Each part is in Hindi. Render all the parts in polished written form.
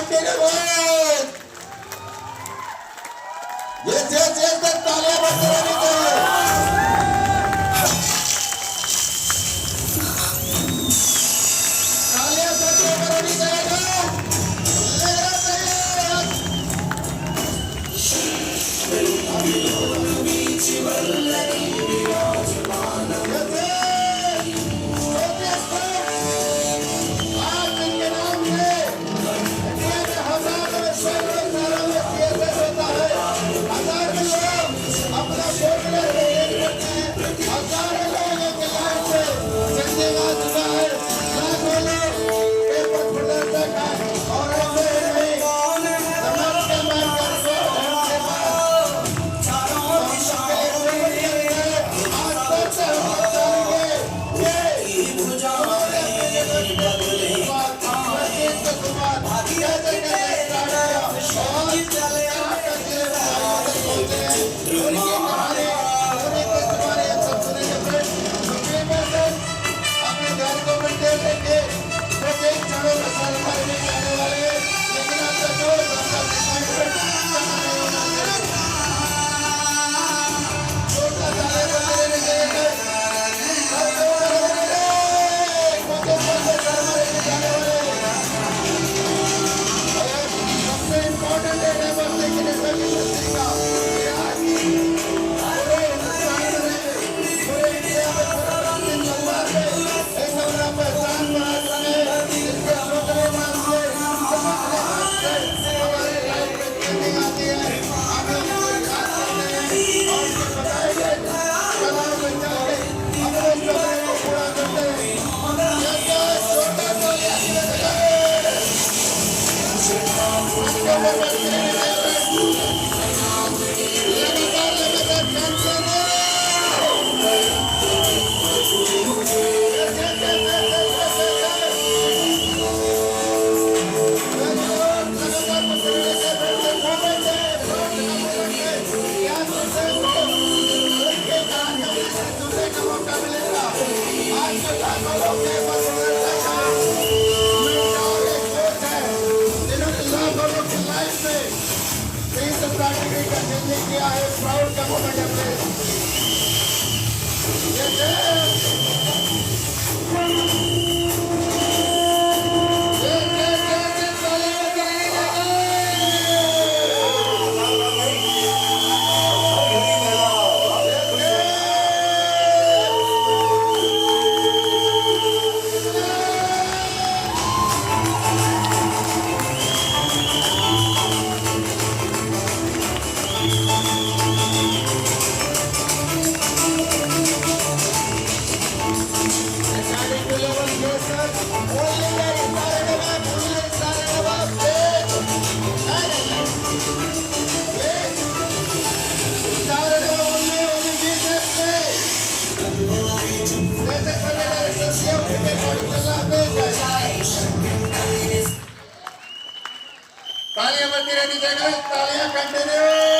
कंटिन्यू yes, the तालियां बजती रहनी चाहिए। तालियां बजती रहनी चाहिए। तालियां continue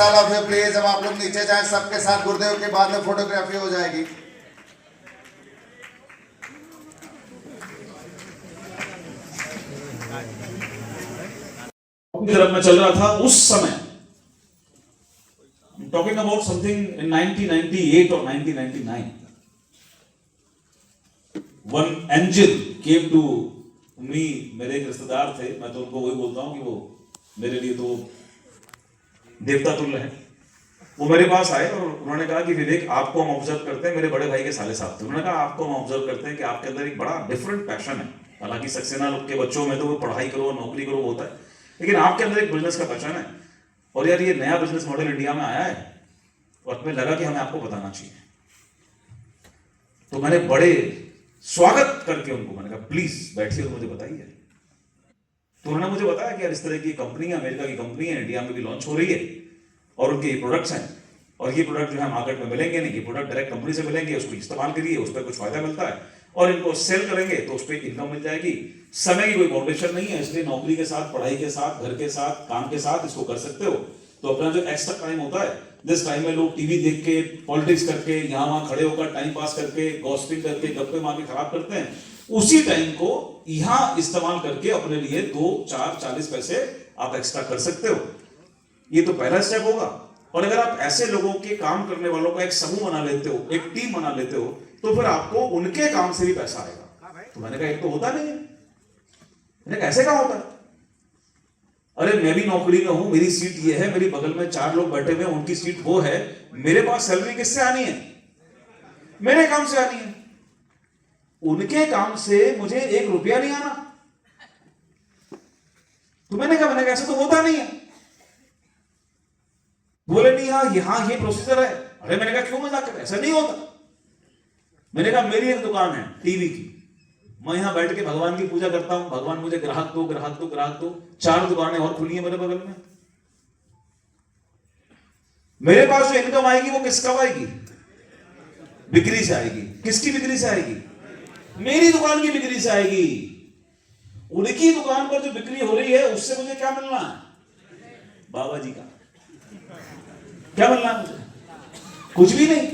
all of you please, हम आप लोग नीचे जाए सबके साथ, गुरुदेव के बाद में फोटोग्राफी हो जाएगी। तरफ में चल रहा था उस समय, टॉकिंग अबाउट समथिंग इन 1998 और 1999, one angel came to me. मेरे एक रिश्तेदार थे, मैं तो उनको वही बोलता हूं कि वो मेरे लिए तो देवता तुल्य है। वो मेरे पास आए और उन्होंने कहा कि विवेक, आपको हम ऑब्जर्व करते हैं, मेरे बड़े भाई के साले साहब थे। उन्होंने कहा आपको हम ऑब्जर्व करते हैं कि आपके अंदर एक बड़ा डिफरेंट पैशन है। हालांकि सक्सेना लोग के बच्चों में तो वो पढ़ाई करो नौकरी करो होता है, लेकिन आपके अंदर एक बिजनेस का पैशन है। और यार ये नया बिजनेस मॉडल इंडिया में आया है और हमें लगा कि हमें आपको बताना चाहिए। तो मैंने बड़े स्वागत करके उनको मैंने कहा प्लीज बैठिए और मुझे बताइए। तो उन्होंने मुझे बताया कि यार इस तरह की कंपनी है, अमेरिका की कंपनी है, इंडिया में भी लॉन्च हो रही है और उनके ये प्रोडक्ट्स हैं और ये प्रोडक्ट जो है मार्केट में मिलेंगे नहीं, ये प्रोडक्ट डायरेक्ट कंपनी से मिलेंगे, उसको इस्तेमाल करिए, उस पर कुछ फायदा मिलता है और इनको सेल करेंगे तो उस पर इनकम मिल जाएगी। समय की कोई बाउंडेशन नहीं है, इसलिए नौकरी के साथ, पढ़ाई के साथ, घर के साथ, काम के साथ इसको कर सकते हो। तो अपना जो एक्स्ट्रा टाइम होता है, जिस टाइम में लोग टीवी देख के, पॉलिटिक्स करके, यहाँ वहां खड़े होकर टाइम पास करके, गॉसिपिंग करके, गप्पे मार के खराब करते हैं, उसी टाइम को यहां इस्तेमाल करके अपने लिए 2, 4, 40 पैसे आप एक्स्ट्रा कर सकते हो। ये तो पहला स्टेप होगा। और अगर आप ऐसे लोगों के काम करने वालों का एक समूह बना लेते हो, एक टीम बना लेते हो, तो फिर आपको उनके काम से भी पैसा आएगा। तो मैंने कहा एक तो होता नहीं है। मैंने कहा ऐसे क्या होता है? अरे मैं भी नौकरी में हूं, मेरी सीट ये है, मेरी बगल में 4 लोग बैठे हुए हैं, उनकी सीट वो है, मेरे पास सैलरी किससे आनी है? मेरे काम से आनी है। उनके काम से मुझे 1 रुपया नहीं आना। तो मैंने कहा ऐसा तो होता नहीं है। बोले नहीं, हाँ यहां ये प्रोसीजर है। अरे मैंने कहा क्यों मजाक कर रहे, ऐसा नहीं होता। मैंने कहा मेरी एक दुकान है टीवी की, मैं यहां बैठ के भगवान की पूजा करता हूं, भगवान मुझे ग्राहक दो, ग्राहक दो, ग्राहक दो। 4 दुकानें और खुली हैं मेरे बगल में। मेरे पास जो इनकम आएगी वो किसका आएगी? बिक्री से आएगी। किसकी बिक्री से आएगी? मेरी दुकान की बिक्री से आएगी। उनकी दुकान पर जो बिक्री हो रही है उससे मुझे क्या मिलना है? बाबा जी का क्या मिलना है मुझे? कुछ भी नहीं।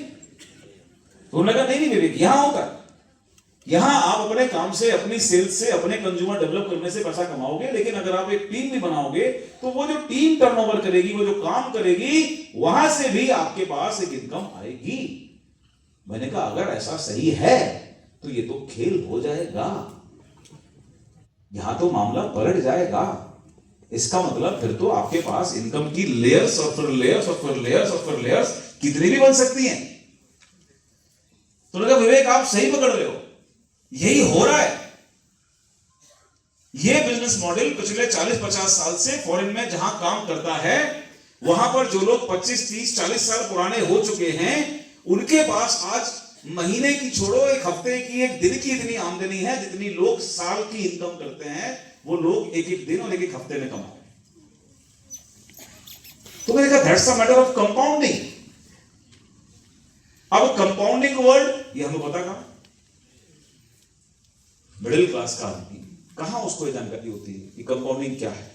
तो उन्होंने कहा नहीं विवेक, यहां होता है, यहां आप अपने काम से, अपनी सेल्स से, अपने कंज्यूमर डेवलप करने से पैसा कमाओगे, लेकिन अगर आप एक टीम भी बनाओगे तो वो जो टीम टर्नओवर करेगी, वो जो काम करेगी, वहां से भी आपके पास एक इनकम आएगी। मैंने कहा अगर ऐसा सही है तो ये तो खेल हो जाएगा, यहां तो मामला पलट जाएगा। इसका मतलब फिर तो आपके पास इनकम की लेयर्स और फिर लेयर्स और फिर लेयर्स और फिर लेयर्स कितनी भी बन सकती हैं। तो लगा विवेक आप सही पकड़ रहे हो, यही हो रहा है। यह बिजनेस मॉडल पिछले 40-50 साल से फॉरेन में जहां काम करता है, वहां पर जो लोग 25, 30, 40 साल पुराने हो चुके हैं, उनके पास आज महीने की छोड़ो, एक हफ्ते की, एक दिन की इतनी आमदनी है जितनी लोग साल की इनकम करते हैं, वो लोग एक एक दिन और एक एक हफ्ते में कमाते हैं। तो मैंने कहा that's a matter of compounding. अब कंपाउंडिंग वर्ड ये हमें पता कहां? मिडिल क्लास का आदमी कहां उसको ये जानकारी होती है कि कंपाउंडिंग क्या है।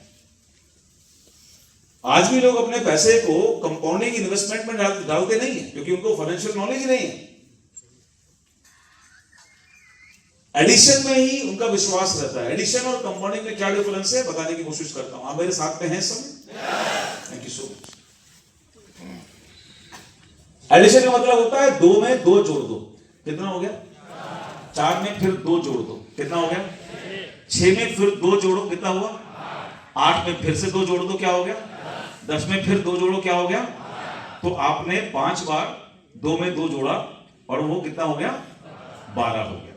आज भी लोग अपने पैसे को कंपाउंडिंग इन्वेस्टमेंट में डालते नहीं है, क्योंकि उनको फाइनेंशियल नॉलेज ही नहीं है। एडिशन में ही उनका विश्वास रहता है। एडिशन और कंपाउंडिंग में क्या डिफरेंस है बताने की कोशिश करता हूं। आप मेरे साथ में हैं सब? Thank you so much. Addition का मतलब होता है 2 में 2 जोड़ दो, कितना हो गया? 4 में फिर 2 जोड़ दो, कितना हो गया? 6 में फिर 2 जोड़ो, कितना हुआ? 8 में फिर से 2 जोड़ दो, क्या हो गया? 10 में फिर 2 जोड़ो, क्या हो गया? तो आपने 5 बार 2 में 2 जोड़ा और वो कितना हो गया? 12 हो गया।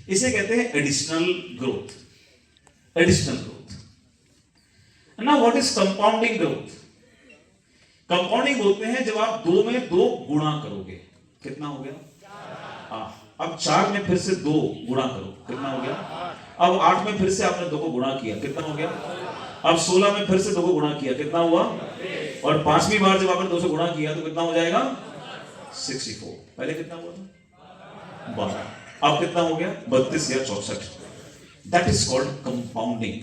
इसे कहते हैं additional growth. Additional growth. Now what is compounding growth? Compounding बोलते हैं जब आप 2 में 2 गुणा करोगे, कितना हो गया? अब 4 में फिर से 2 गुणा करो, कितना हो गया? अब 8 में फिर से आपने 2 को गुणा किया, कितना हो गया? अब 16 में फिर से 2 को गुणा किया, कितना हुआ? और 5वीं बार जब आपने 2 से गुणा किया तो कितना हो जाएगा? 64। पहले कितना हुआ था? 12। अब कितना हो गया? 32 या 64। That is called compounding.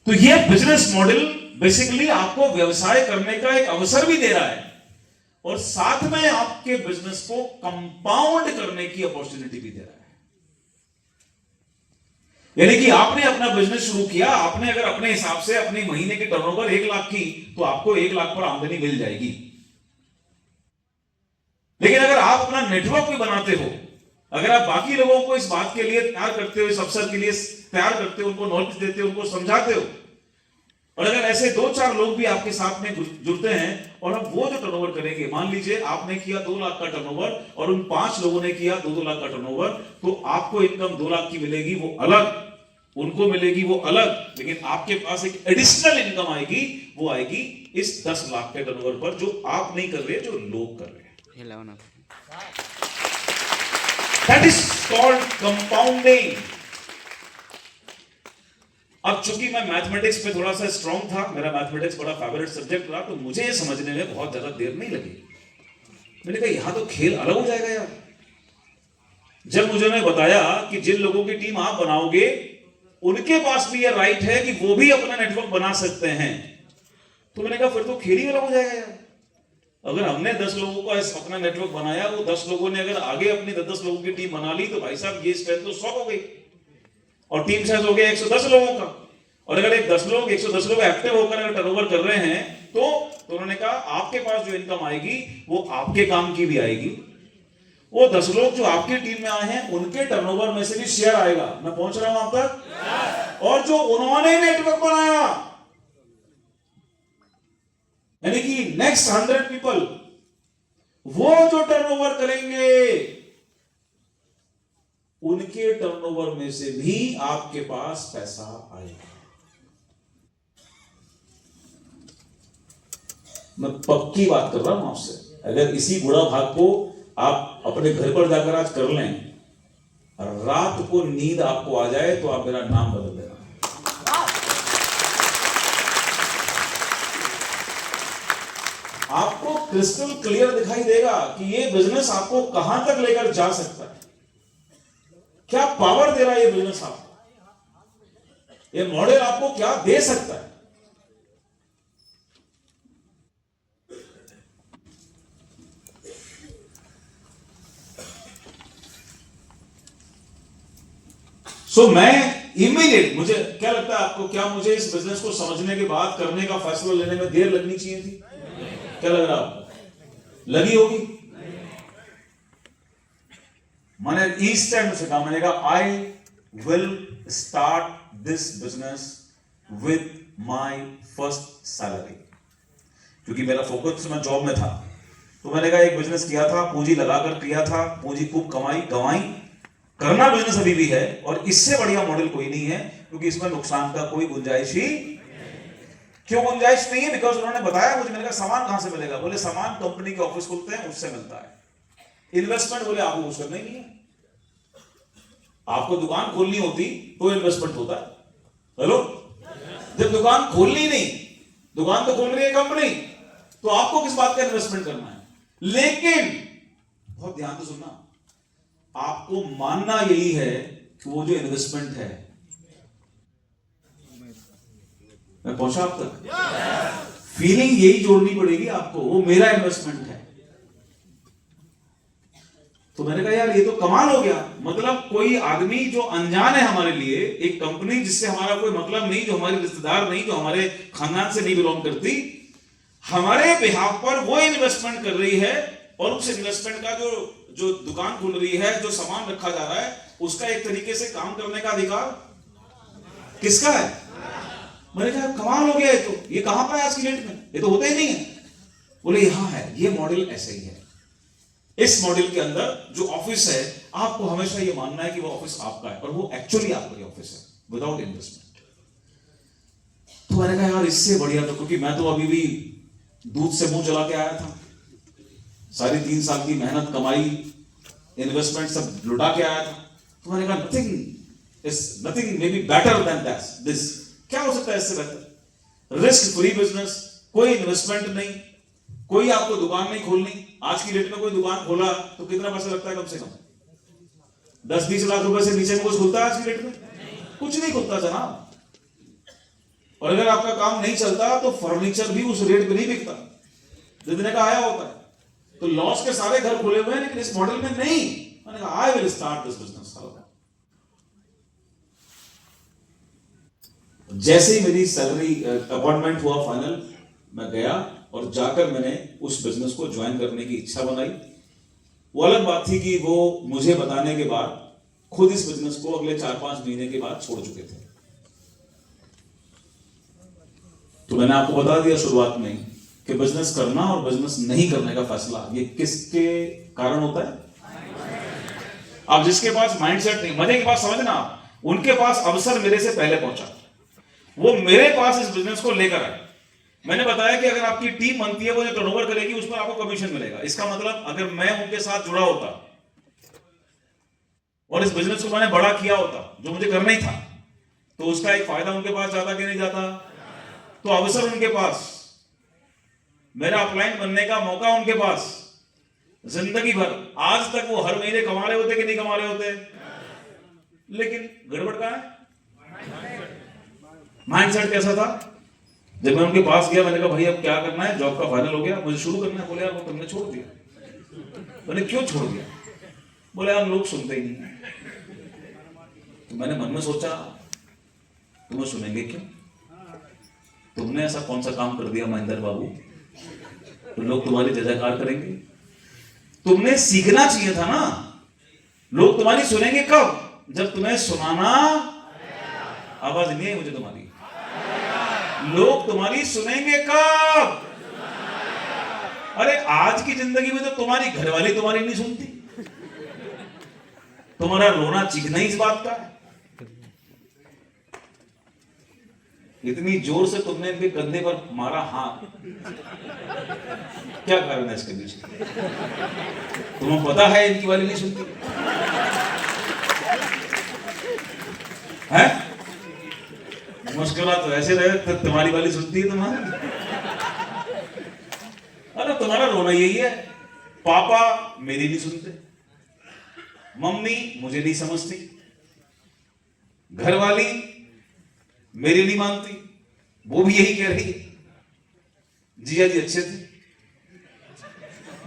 तो ये बिजनेस मॉडल बेसिकली आपको व्यवसाय करने का एक अवसर भी दे रहा है और साथ में आपके बिजनेस को कंपाउंड करने की अपॉर्चुनिटी भी दे रहा है। यानी कि आपने अपना बिजनेस शुरू किया, आपने अगर अपने हिसाब से अपनी महीने की टर्नओवर 1 लाख की, तो आपको 1 लाख पर आमदनी मिल जाएगी। लेकिन अगर आप अपना नेटवर्क भी बनाते हो, अगर आप बाकी लोगों को इस बात के लिए तैयार करते हो, इस अवसर के लिए तैयार करते हो, उनको नॉलेज देते हो, उनको समझाते हो, और अगर ऐसे 2-4 लोग भी आपके साथ में जुड़ते हैं और हम वो जो टर्नओवर करेंगे, मान लीजिए आपने किया 2 लाख का टर्नओवर और उन 5 लोगों ने किया 2-2 लाख का टर्नओवर, तो आपको इनकम 2 लाख की मिलेगी, वो अलग, उनको मिलेगी वो अलग, लेकिन आपके पास एक एडिशनल इनकम आएगी, वो आएगी इस 10 लाख के टर्नओवर पर, जो आप नहीं कर रहे, जो लोग कर रहे हैं। That is called compounding. अब चूंकि मैं मैथमेटिक्स पे थोड़ा सा स्ट्रांग था, मेरा मैथमेटिक्स बड़ा फेवरेट सब्जेक्ट रहा, तो मुझे ये समझने में बहुत ज्यादा देर नहीं लगी। मैंने कहा यहां तो खेल अलग हो जाएगा यार। जब मुझे उन्होंने बताया कि जिन लोगों की टीम आप बनाओगे उनके पास भी ये राइट है कि वो भी अपना नेटवर्क बना सकते हैं, तो मैंने कहा फिर तो खेल ही अलग हो जाएगा यार। अगर हमने 10 लोगों का अपना नेटवर्क बनाया, वो 10 लोगों ने अगर आगे अपनी 10 लोगों की टीम बना ली, तो भाई साहब ये स्ट्रेंथ तो 100 हो गई और टीम साइज हो गया 110 लोगों का। और अगर 110 लोग एक्टिव होकर अगर टर्नओवर कर रहे हैं, तो उन्होंने कहा आपके पास जो इनकम आएगी वो आपके काम की भी आएगी। वो 10 लोग जो आपकी टीम में आए हैं उनके टर्नओवर में से भी शेयर आएगा। मैं पहुंच रहा हूं आप तक। और जो उन्होंने नेटवर्क बनाया, यानी कि नेक्स्ट 100 पीपल, वो जो टर्नओवर करेंगे उनके टर्नओवर में से भी आपके पास पैसा आएगा। मैं पक्की बात कर रहा हूं आपसे। अगर इसी बुरा भाग को आप अपने घर पर जाकर आज कर लें, रात को नींद आपको आ जाए, तो आप मेरा नाम बदल देना। आपको क्रिस्टल क्लियर दिखाई देगा कि ये बिजनेस आपको कहां तक लेकर जा सकता है, क्या पावर दे रहा है ये बिजनेस आपको, ये मॉडल आपको क्या दे सकता है। मैं इमीडिएट, मुझे क्या लगता है आपको, क्या मुझे इस बिजनेस को समझने के बाद करने का फैसला लेने में देर लगनी चाहिए थी? क्या लग रहा आपको? लगी होगी? मैंने ईस्ट एंड से कहा, मैंने कहा I will start this business with my first salary, क्योंकि मेरा फोकस मैं जॉब में था। तो मैंने कहा एक बिजनेस किया था, पूंजी लगाकर किया था, पूंजी खूब कमाई गंवाई, करना बिजनेस अभी भी है, और इससे बढ़िया मॉडल कोई नहीं है, क्योंकि इसमें नुकसान का कोई गुंजाइश ही। क्यों गुंजाइश नहीं है? बिकॉज उन्होंने बताया मुझे, मैंने कहा सामान कहां से मिलेगा? बोले सामान कंपनी के ऑफिस खुलते हैं उससे मिलता है। इन्वेस्टमेंट बोले आपको कुछ करना ही नहीं है, आपको दुकान खोलनी होती तो इन्वेस्टमेंट होता है। हेलो, जब दुकान खोलनी नहीं, दुकान तो खोल रही है कंपनी, तो आपको किस बात का इन्वेस्टमेंट करना है? लेकिन बहुत ध्यान से सुनना, आपको मानना यही है कि वो जो इन्वेस्टमेंट है, मैं पहुंचा आप तक? फीलिंग यही जोड़नी पड़ेगी आपको, वो मेरा इन्वेस्टमेंट है। तो मैंने कहा यार ये तो कमाल हो गया। मतलब कोई आदमी जो अनजान है हमारे लिए, एक कंपनी जिससे हमारा कोई मतलब नहीं, जो हमारे रिश्तेदार नहीं, जो हमारे खानदान से नहीं बिलोंग करती, हमारे बिहाफ पर वो इन्वेस्टमेंट कर रही है, और उस इन्वेस्टमेंट का जो दुकान खुल रही है, जो सामान रखा जा रहा है, उसका एक तरीके से काम करने का अधिकार किसका है? मैंने कहा कमाल हो गया, ये कहां पर है आज की डेट में? ये तो होता ही नहीं है। बोले यहां है, ये मॉडल ऐसे ही है। इस मॉडल के अंदर जो ऑफिस है, आपको हमेशा ये मानना है कि वो ऑफिस आपका है, और वो एक्चुअली आपका ही ऑफिस है विदाउट इन्वेस्टमेंट। तो मैंने कहा यार इससे बढ़िया तो, क्योंकि मैं तो अभी भी दूध से मुंह चला के आया था, सारी 3 साल की मेहनत कमाई इन्वेस्टमेंट सब लुटा के आया था। तो मैंने कहा nothing may be better than this. क्या हो सकता है इससे बेहतर? रिस्क फ्री बिजनेस, कोई इन्वेस्टमेंट नहीं, कोई आपको दुकान नहीं खोलनी। आज की डेट में कोई दुकान खोला तो कितना पैसा लगता है? कम से कम 10-20 लाख रुपए से नीचे में कुछ खुलता है आज की डेट में? कुछ नहीं खुलता जनाब। और अगर आपका काम नहीं चलता तो फर्नीचर भी उस रेट पे नहीं बिकता जितने का आया होता है। तो लॉस के सारे घर खुले हुए हैं, लेकिन इस मॉडल में नहीं। मैंने कहा I will start this business. जैसे ही मेरी सैलरी अपॉइंटमेंट हुआ फाइनल, मैं गया और जाकर मैंने उस बिजनेस को ज्वाइन करने की इच्छा बनाई। वो अलग बात थी कि वो मुझे बताने के बाद खुद इस बिजनेस को अगले 4-5 महीने के बाद छोड़ चुके थे। तो मैंने आपको बता दिया शुरुआत में कि बिजनेस करना और बिजनेस नहीं करने का फैसला ये किसके कारण होता है। अब जिसके पास माइंडसेट नहीं, मजे की बात समझना, उनके पास अवसर मेरे से पहले पहुंचा, वो मेरे पास इस बिजनेस को लेकर आए। मैंने बताया कि अगर आपकी टीम बनती है, वो जो टर्नओवर करेगी उस पर आपको कमीशन मिलेगा। इसका मतलब अगर मैं उनके साथ जुड़ा होता और इस बिजनेस को मैंने बड़ा किया होता, जो मुझे करना ही था, तो उसका एक फायदा उनके पास जाता कि नहीं जाता। तो अवसर उनके पास, मेरा अपलाइन बनने का मौका उनके पास, जिंदगी भर। आज तक वो हर महीने कमा रहे होते कि नहीं कमा रहे होते, लेकिन गड़बड़ कहां है? माइंडसेट कैसा था? जब मैं उनके पास गया, मैंने कहा भाई अब क्या करना है, जॉब का फाइनल हो गया, मुझे शुरू करना है। बोले यार वो तुमने छोड़ दिया। मैंने क्यों छोड़ दिया? बोले यार लोग सुनते ही नहीं। तो मैंने मन में सोचा तुम्हें सुनेंगे क्यों? तुमने ऐसा कौन सा काम कर दिया महेंद्र बाबू तो लोग तुम्हारी जयजयकार करेंगे? तुमने सीखना चाहिए था ना। लोग तुम्हारी सुनेंगे कब? जब तुम्हें सुनाना, आवाज नहीं है मुझे तुम्हारी, लोग तुम्हारी सुनेंगे कब? अरे आज की जिंदगी में तो तुम्हारी घरवाली तुम्हारी नहीं सुनती। तुम्हारा रोना चीखना ही इस बात का है। इतनी जोर से तुमने इनके कंधे पर मारा हाथ, क्या कारण है इसके पीछे? तुम्हें पता है इनकी वाली नहीं सुनती है? मुस्कुरा तो ऐसे रहे तो तुम्हारी वाली सुनती है तुम्हारी। अरे तुम्हारा रोना यही है, पापा मेरी नहीं सुनते, मम्मी मुझे नहीं समझती, घरवाली मेरी नहीं मानती, वो भी यही कह रही है जिया जी अच्छे थे,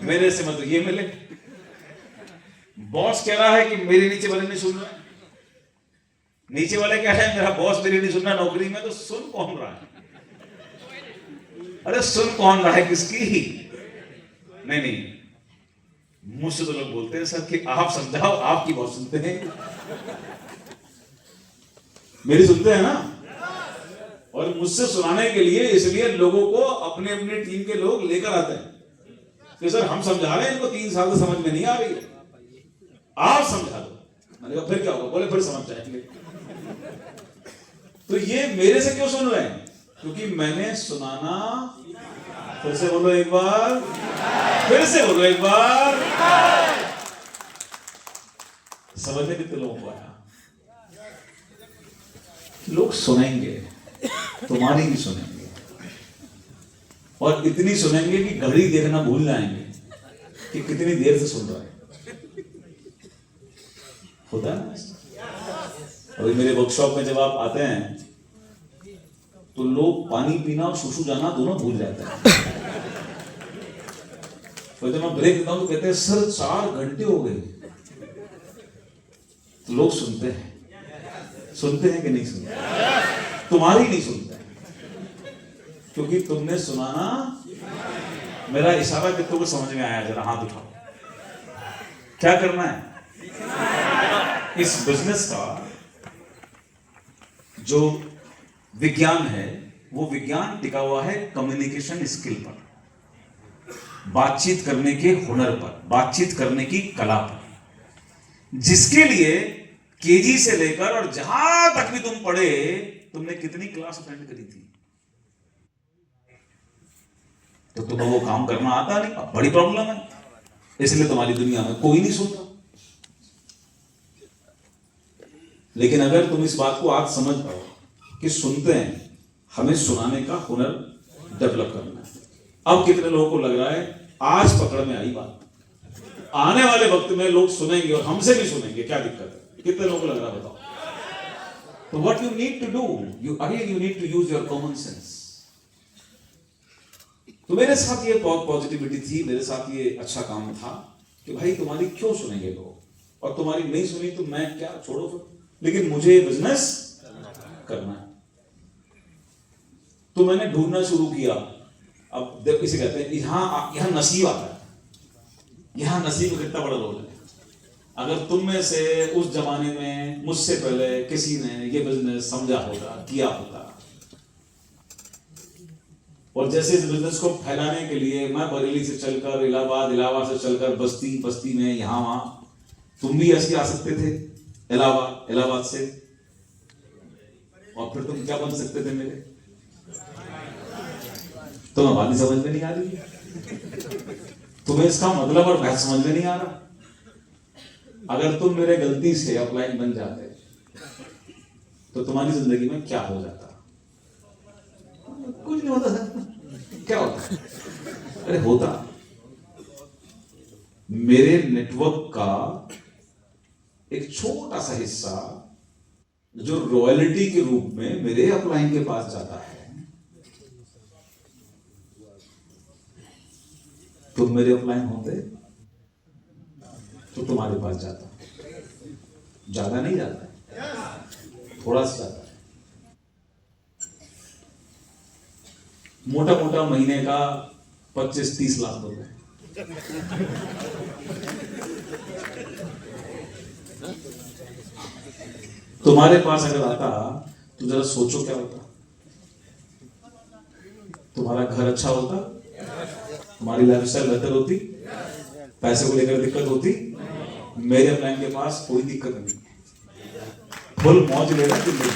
मेरे से मतलब ये मिले। बॉस कह रहा है कि मेरे नीचे वाले नहीं सुन रहे, नीचे वाले कह रहे हैं मेरा बॉस मेरी नहीं सुन रहा नौकरी में, तो सुन कौन रहा है? अरे सुन कौन रहा है किसकी? नहीं, मुझसे तो लोग बोलते हैं सर कि आप समझाओ, आपकी बहुत सुनते हैं, मेरी सुनते हैं ना। और मुझसे सुनाने के लिए इसलिए लोगों को अपने अपने टीम के लोग लेकर आते हैं कि सर हम समझा रहे हैं, इनको 3 साल से समझ में नहीं आ रही है, आप समझा दो। मैंने कहा फिर क्या होगा? बोले फिर समझ जाएंगे। तो ये मेरे से क्यों सुन रहे हैं? क्योंकि मैंने सुनाना, फिर से बोलो एक बार, फिर से बोलो एक बार, समझने कितने लोगों को आया? लोग सुनेंगे, तुम्हारी भी सुनेंगे, और इतनी सुनेंगे कि घड़ी देखना भूल जाएंगे कि कितनी देर से सुन रहा है। होता है ना? अभी मेरे वर्कशॉप में जब आप आते हैं तो लोग पानी पीना और सुसु जाना दोनों भूल जाते हैं। तो जब मैं ब्रेक देता हूं तो कहते हैं सर 4 घंटे हो गए। तो लोग सुनते हैं कि नहीं सुनते? तुम्हारी नहीं सुनते क्योंकि तुमने सुनाना। मेरा इशारा कितनों को समझ में आया? जरा हाथ उठाओ। क्या करना है? इस बिजनेस का जो विज्ञान है वो विज्ञान टिका हुआ है कम्युनिकेशन स्किल पर, बातचीत करने के हुनर पर, बातचीत करने की कला पर, जिसके लिए केजी से लेकर और जहां तक भी तुम पढ़े, तुमने कितनी क्लास अटेंड करी थी? तो तुम्हें वो काम करना आता नहीं। अब बड़ी प्रॉब्लम है, इसलिए तुम्हारी दुनिया में कोई नहीं सुनता। लेकिन अगर तुम इस बात को आज समझ पाओ कि सुनते हैं, हमें सुनाने का हुनर डेवलप करना है। अब कितने लोगों को लग रहा है आज पकड़ में आई बात, आने वाले वक्त में लोग सुनेंगे और हमसे भी सुनेंगे, क्या दिक्कत है? कितने लोगों को लग रहा है बताओ? तो what you need to do, you need to use your common sense. तो मेरे साथ ये बहुत पॉजिटिविटी थी, मेरे साथ ये अच्छा काम था कि भाई तुम्हारी क्यों सुनेंगे लोग, और तुम्हारी नहीं सुनी तो मैं क्या, छोड़ो फिर, लेकिन मुझे बिजनेस करना है। तो मैंने ढूंढना शुरू किया। अब देख, इसे कहते हैं यहाँ नसीब आता है, यहाँ नसीब कितना बड़ा रोल है। अगर तुम में से उस जमाने में मुझसे पहले किसी ने ये बिजनेस समझा होता, किया होता, और जैसे इस बिजनेस को फैलाने के लिए मैं बरेली से चलकर इलाहाबाद से चलकर बस्ती में यहाँ वहां, तुम भी ऐसे आ सकते थे इलाहाबाद से, और फिर तुम क्या बन सकते थे मेरे, तुम्हें बात ही समझ में नहीं आ रही, तुम्हें इसका मतलब और बहस समझ में नहीं आ रहा। अगर तुम मेरे गलती से अपलाइन बन जाते तो तुम्हारी जिंदगी में क्या हो जाता? कुछ नहीं होता था। क्या होता? अरे होता, मेरे नेटवर्क का एक छोटा सा हिस्सा जो रॉयल्टी के रूप में मेरे अपलाइन के पास जाता है, तुम मेरे अपलाइन होते तो तुम्हारे पास जाता, ज्यादा नहीं जाता है, थोड़ा सा जाता है, मोटा महीने का 25-30 लाख रुपए। तुम्हारे पास अगर आता तो जरा सोचो क्या होता। तुम्हारा घर अच्छा होता, तुम्हारी लाइफस्टाइल बेहतर होती, पैसे को लेकर दिक्कत होती। मेरे प्लान के पास कोई दिक्कत नहीं, फुल मौज ले रहा जिंदगी,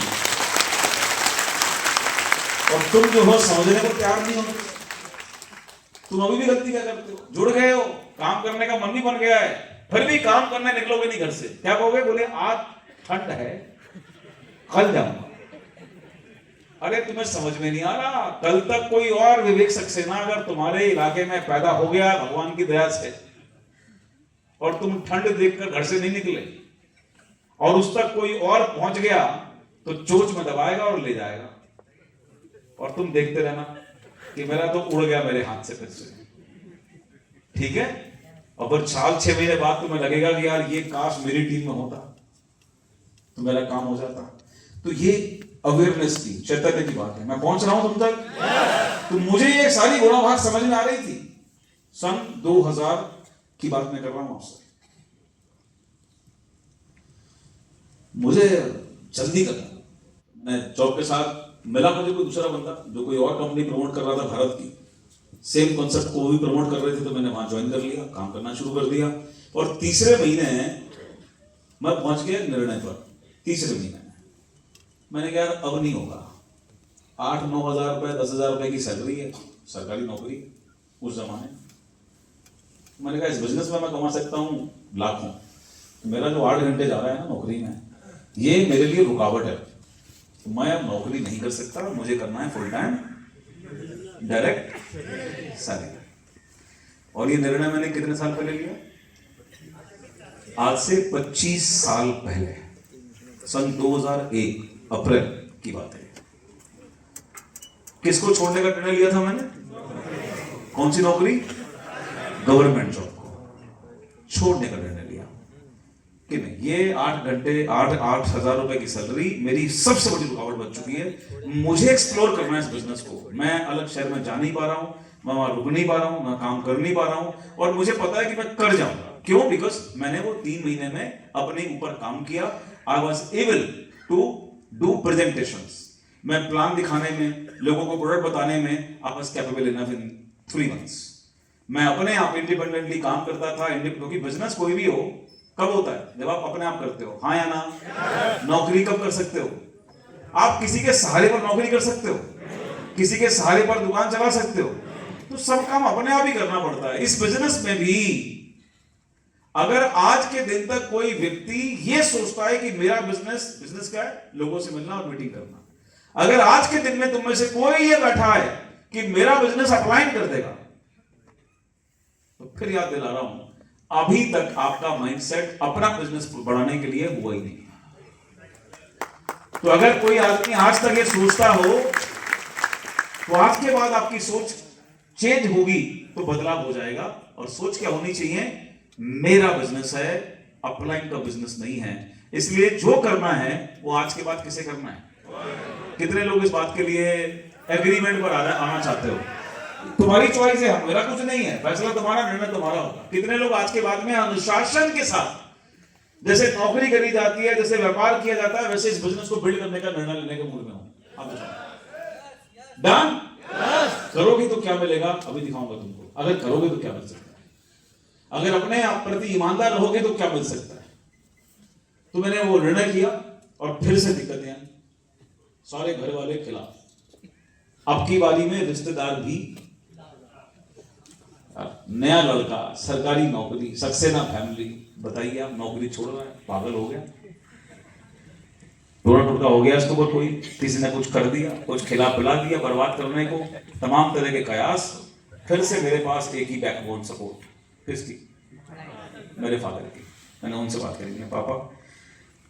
और तुम जो हो समझने को तैयार नहीं हो। तुम अभी भी गलती क्या करते हो, जुड़ गए हो, काम करने का मन नहीं बन गया है, फिर भी काम करने निकलोगे नहीं घर से। क्या कहोगे? बोले आज ठंड है, कल जाऊंगा। अरे तुम्हें समझ में नहीं आ रहा, कल तक कोई और विवेक सक्सेना अगर तुम्हारे इलाके में पैदा हो गया भगवान की दया से, और तुम ठंड देखकर घर से नहीं निकले, और उस तक कोई और पहुंच गया तो चोंच में दबाएगा और ले जाएगा, और तुम देखते रहना कि मेरा तो उड़ गया मेरे हाथ से फिर से। ठीक है? और फिर 6 महीने बाद तुम्हें लगेगा कि यार ये काश मेरी टीम में होता तो मेरा काम हो जाता। तो ये अवेयरनेस की, चैतन्य की बात है। मैं पहुंच रहा हूं तुम तक। तो मुझे ये सारी गुणा भाग समझ में आ रही थी। सन 2000 की बात मैं कर रहा हूं आपसे। मुझे जल्दी करना, मैं जॉब के साथ मिला, मुझे कोई दूसरा बंदा जो कोई और कंपनी प्रमोट कर रहा था भारत की, सेम कॉन्सेप्ट को भी प्रमोट कर रहे थे, तो मैंने वहां ज्वाइन कर लिया, काम करना शुरू कर दिया। और तीसरे महीने मैं पहुंच गया निर्णय पर। तीसरे महीने मैंने कहा अब नहीं होगा। 8-9 हजार रुपए, 10 हजार रुपए की सैलरी है, सरकारी नौकरी उस जमाने। मैंने कहा इस बिजनेस में मैं कमा सकता हूँ लाखों, मेरा जो 8 घंटे जा रहा है ना नौकरी में, ये मेरे लिए रुकावट है। मैं अब नौकरी नहीं कर सकता, मुझे करना है फुल टाइम डायरेक्ट सैलरी। और ये निर्णय मैंने कितने साल पहले लिया? आज से 25 साल पहले, सन 2001 अप्रैल की बात है। किसको छोड़ने का निर्णय लिया था मैंने? कौन सी नौकरी? गवर्नमेंट जॉब को छोड़ने का निर्णय लिया कि नहीं, ये 8 घंटे 8 हजार रुपए की सैलरी मेरी सबसे बड़ी रुकावट बन चुकी है। मुझे एक्सप्लोर करना है इस बिजनेस को। मैं अलग शहर में जा नहीं पा रहा हूं, मैं वहां रुक नहीं पा रहा हूं, मैं काम कर नहीं पा रहा हूं, और मुझे पता है कि मैं कर जाऊंगा। क्यों? बिकॉज मैंने वो 3 महीने में अपने ऊपर काम किया। I was able to do presentations. मैं प्लान दिखाने में, लोगों को प्रोडक्ट बताने में I was capable enough in 3 months। मैं अपने आप इंडिपेंडेंटली काम करता था। क्योंकि बिजनेस कोई भी हो कब होता है? जब आप अपने आप करते हो, हाँ या ना? नौकरी कब कर सकते हो? आप किसी के सहारे पर नौकरी कर सकते हो, किसी के सहारे पर दुकान चला सकते हो, तो सब काम अपने आप ही करना पड़ता है। इस बिजनेस में भी अगर आज के दिन तक कोई व्यक्ति ये सोचता है कि मेरा बिजनेस क्या है? लोगों से मिलना और मीटिंग करना। अगर आज के दिन में तुम में से कोई ये बैठा है कि मेरा बिजनेस अपलाइन कर देगा, तो फिर याद दिला रहा हूं, अभी तक आपका माइंडसेट अपना बिजनेस बढ़ाने के लिए हुआ ही नहीं। तो अगर कोई आदमी आज तक ये सोचता हो तो आज के बाद आपकी सोच चेंज होगी तो बदलाव हो जाएगा। और सोच क्या होनी चाहिए, मेरा बिजनेस है, अपलाइन का बिजनेस नहीं है, इसलिए जो करना है वो आज के बाद किसे करना है। कितने लोग इस बात के लिए एग्रीमेंट पर आना चाहते हो? तुम्हारी चॉइस है, मेरा कुछ नहीं है, फैसला तुम्हारा, निर्णय तुम्हारा होगा। कितने लोग आज के बाद में अनुशासन के साथ, जैसे नौकरी करी जाती है, जैसे व्यापार किया जाता है, वैसे इस बिजनेस को बिल्ड करने का निर्णय लेने के मूड में हो? आप बताओ, डन? करोगे तो क्या मिलेगा अभी दिखाऊंगा तुमको। अगर करोगे तो क्या मिल सकता है, अगर अपने आप प्रति ईमानदार रहोगे तो क्या मिल सकता है। तो मैंने वो निर्णय किया और फिर से दिक्कतें आई, सारे घर वाले खिलाफ, अब की बारी में रिश्तेदार भी। नया लड़का, सरकारी नौकरी, सक्सेना फैमिली, बताइए आप, नौकरी छोड़ रहा है, पागल हो गया, टोना टुटका हो गया इसके ऊपर। कोई किसी ने कुछ कर दिया, कुछ खिला पिला दिया, बर्बाद करने को तमाम तरह के कयास। फिर से मेरे पास एक ही बैकबोन सपोर्ट, किसकी? मेरे फादर की। मैंने उनसे बात करी, पापा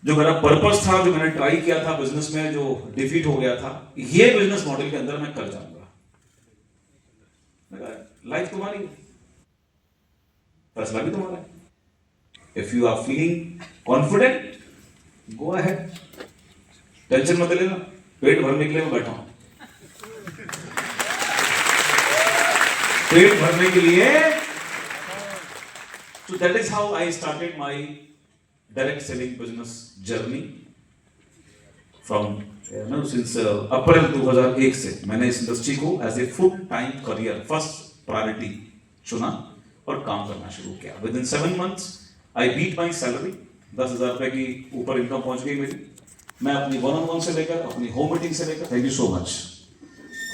जो मेरा पर्पस था, जो मैंने ट्राई किया था बिजनेस में, जो डिफीट हो गया था, ये बिजनेस मॉडल के अंदर मैं कर जाऊंगा। लाइफ तुम्हारी है, फैसला भी तुम्हारा है। If you are feeling confident, go ahead, tension मत लेना, पेट भरने के लिए मैं बैठा हूं, पेट भरने के लिए। So that is how I started my direct selling business journey from since अप्रैल 2001 से मैंने इस इंडस्ट्री को as a full time career, first priority चुना और काम करना शुरू किया। Within 7 months I beat my salary, 10,000 रुपए की ऊपर इनकम पहुंच गई मेरी। मैं अपनी 1-on-1 से लेकर, अपनी होम मीटिंग से लेकर, thank you so much,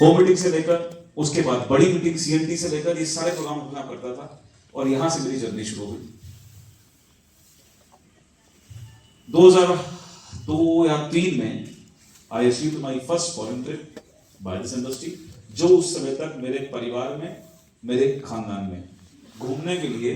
home meeting से लेकर, उसके बाद बड़ी मीटिंग CNT से लेकर, ये सारे प्रोग्राम अपना करता था और यहां से मेरी जर्नी शुरू हुई। 2002 या 2003 में I achieved my first foreign trip by this industry, जो उस समय तक मेरे परिवार में, मेरे खानदान में घूमने के लिए